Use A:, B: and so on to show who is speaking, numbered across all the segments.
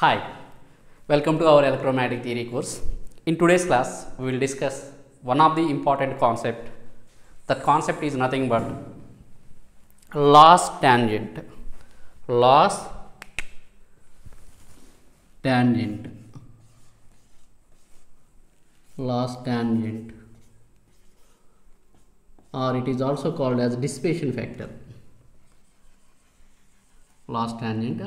A: Hi, welcome to our electromagnetic theory course. In today's class, we will discuss one of the important concept. That concept is nothing but loss tangent. Loss tangent. Loss tangent, or it is also called as dissipation factor. Loss tangent,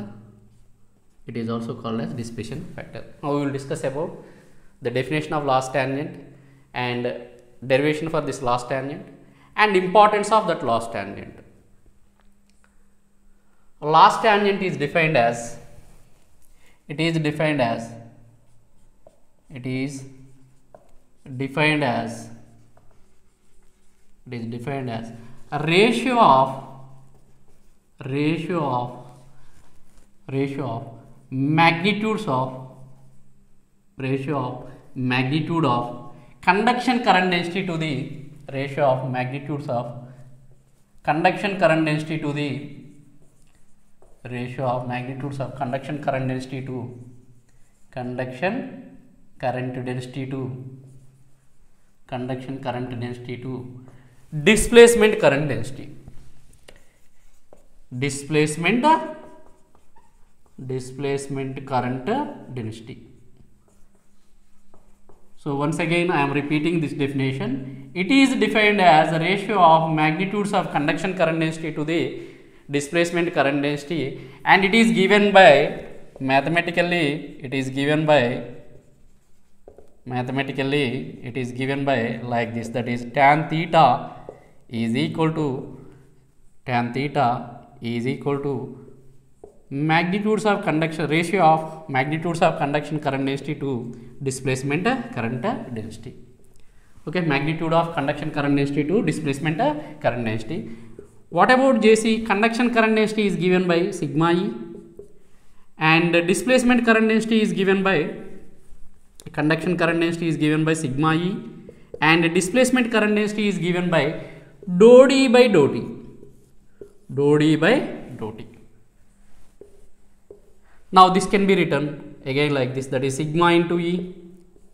A: it is also called as dissipation factor. Now we will discuss about the definition of loss tangent and derivation for this loss tangent and importance of that loss tangent. Loss tangent is defined as a ratio of magnitude of conduction current density to the ratio of magnitudes of conduction current density to the ratio of magnitudes of conduction current density to conduction current density to displacement current density. Displacement current density. So once again I am repeating this definition. It is defined as a ratio of magnitudes of conduction current density to the displacement current density, and it is given by mathematically like this, that is tan theta is equal to magnitudes of conduction, ratio of magnitudes of conduction current density to displacement current density. Okay, magnitude of conduction current density to displacement current density. What about JC? Conduction current density is given by sigma E, and displacement current density is given by sigma E, and displacement current density is given by dou d by dou t. Now this can be written again like this, that is sigma into E.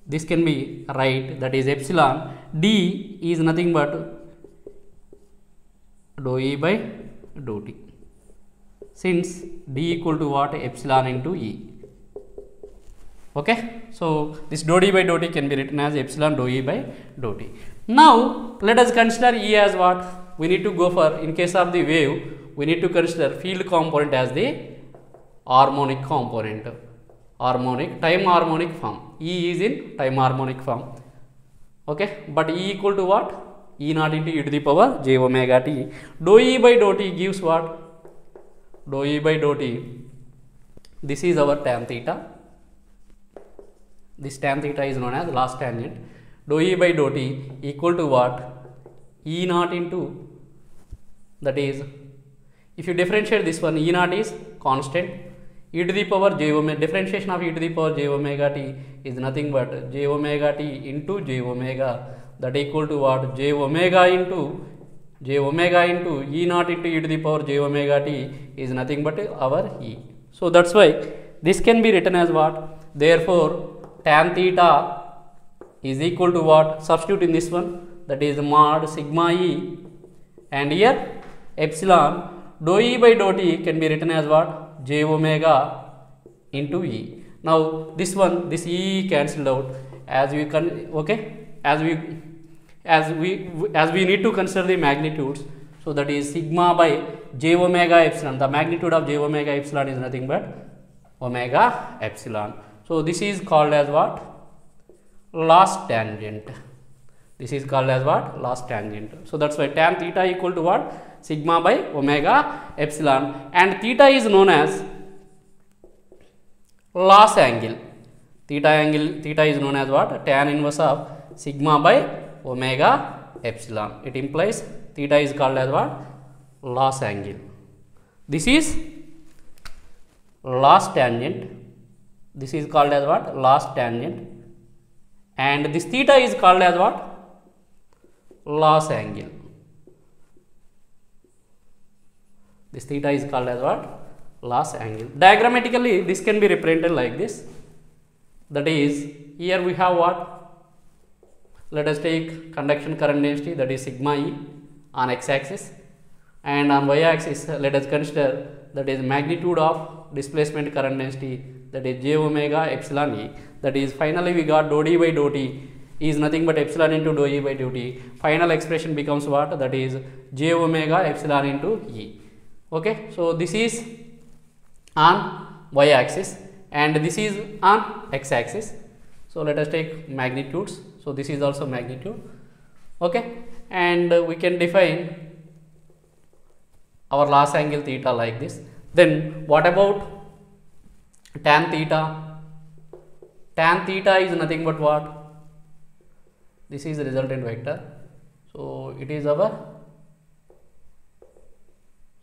A: This can be right, that is epsilon. D is nothing but dou E by dou t, since D equal to what? Epsilon into E. Okay, so this dou D by dou t can be written as epsilon dou E by dou t. Now let us consider E as what? We need to go for, in case of the wave, we need to consider field component as the harmonic component, time harmonic form. E is in time harmonic form. Okay, but E equal to what? E naught into e to the power j omega t. Dou E by dou t gives what? Dou E by dou t. This is our tan theta. This tan theta is known as loss tangent. Dou E by dou t equal to what? E naught into, that is, if you differentiate this one, E naught is constant. E to the power j omega, differentiation of e to the power j omega t is nothing but j omega t into j omega, that equal to what? J omega into E naught into e to the power j omega t is nothing but our E. So that's why this can be written as what? Therefore tan theta is equal to what? Substitute in this one, that is mod sigma E, and here epsilon dou E by dou t can be written as what? J omega into E. Now this one, this E cancelled out, as we can, okay, as we need to consider the magnitudes. So that is sigma by j omega epsilon. The magnitude of j omega epsilon is nothing but omega epsilon. So this is called as what? Loss tangent. So that's why tan theta equal to what? Sigma by omega epsilon, and theta is known as loss angle. Theta is known as what? Tan inverse of sigma by omega epsilon. It implies theta is called as what? Loss angle. This is loss tangent. This is called as what? Loss tangent. And this theta is called as what? Loss angle. This theta is called as what? loss angle. Diagrammatically this can be represented like this, that is, here we have what? Let us take conduction current density, that is sigma E on x axis, and on y axis let us consider that is magnitude of displacement current density, that is j omega epsilon E. That is, finally we got dou d by dou t is nothing but epsilon into dou E by dou t. Final expression becomes what? That is j omega epsilon into E. Okay, so this is on y axis and this is on x axis. So let us take magnitudes. So this is also magnitude. Okay, and we can define our loss angle theta like this. Then what about tan theta? Tan theta is nothing but what? This is the resultant vector. So it is our,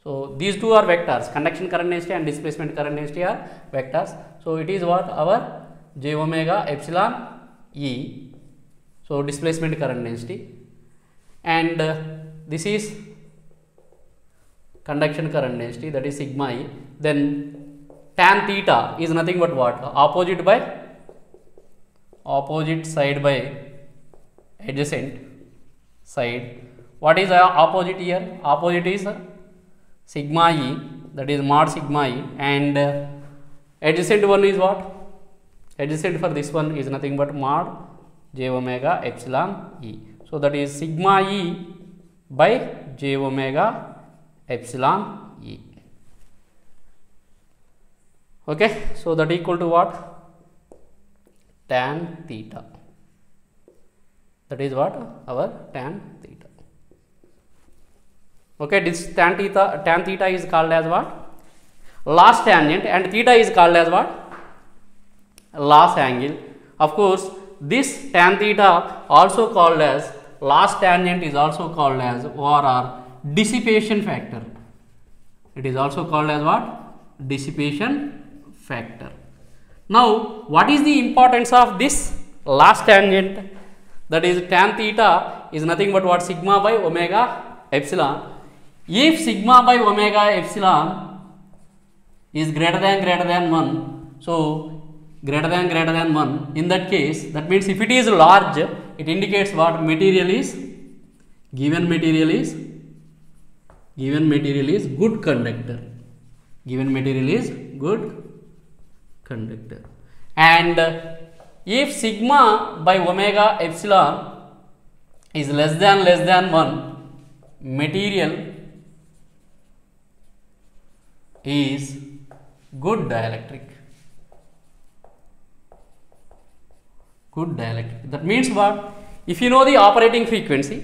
A: so these two are vectors, conduction current density and displacement current density are vectors. So it is what? Our j omega epsilon E, so displacement current density, and this is conduction current density, that is sigma E. Then tan theta is nothing but what? Opposite side by adjacent side. What is opposite here? Opposite is sigma E, that is mod sigma E, and adjacent one is what? Adjacent for this one is nothing but mod j omega epsilon E. So that is sigma E by j omega epsilon E. Okay, so that equal to what? Tan theta. That is what? Our tan theta. Okay, this tan theta is called as what? Loss tangent, and theta is called as what? Loss angle. Of course, this tan theta also called as loss tangent is also called as ORR, dissipation factor. It is also called as what? Dissipation factor. Now, what is the importance of this loss tangent? That is, tan theta is nothing but what? Sigma by omega epsilon. If sigma by omega epsilon is greater than 1, so greater than 1, in that case, that means if it is large, it indicates what? Material is, given material is good conductor. Given material is good conductor. And if sigma by omega epsilon is less than 1, material is good dielectric. Good dielectric. That means what? If you know the operating frequency,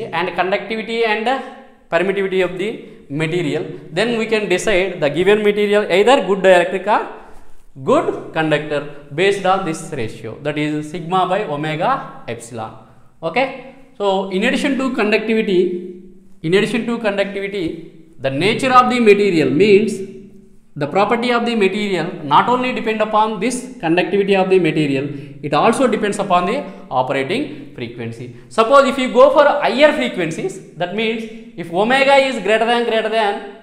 A: and conductivity and permittivity of the material, then we can decide the given material either good dielectric or good conductor based on this ratio, that is sigma by omega epsilon. Okay, so in addition to conductivity, the nature of the material means the property of the material not only depend upon this conductivity of the material, it also depends upon the operating frequency. Suppose if you go for higher frequencies, that means if omega is greater than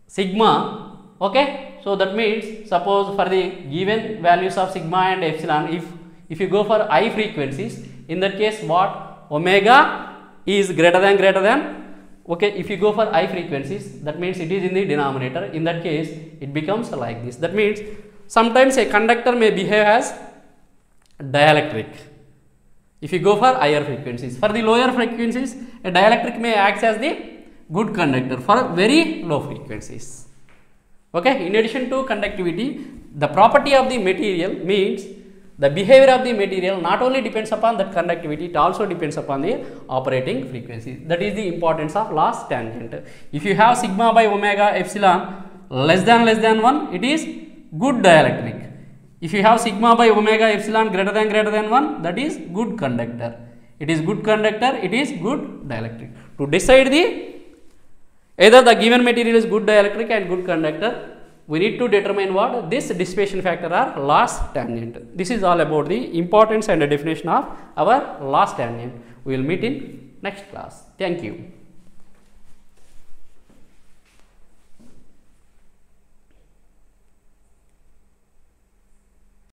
A: sigma, okay, so that means suppose for the given values of sigma and epsilon, if you go for high frequencies, in that case what? Omega is greater than, okay, if you go for high frequencies, that means it is in the denominator. In that case, it becomes like this. That means sometimes a conductor may behave as dielectric if you go for higher frequencies. For the lower frequencies, a dielectric may act as the good conductor for very low frequencies. Okay, in addition to conductivity, the property of the material means the behavior of the material not only depends upon that conductivity, it also depends upon the operating frequency. That is the importance of loss tangent. If you have sigma by omega epsilon less than 1, it is good dielectric. If you have sigma by omega epsilon greater than 1, that is good conductor. It is good conductor, it is good dielectric. To decide either the given material is good dielectric and good conductor, we need to determine what? This dissipation factor or loss tangent. This is all about the importance and the definition of our loss tangent. We will meet in next class. Thank you.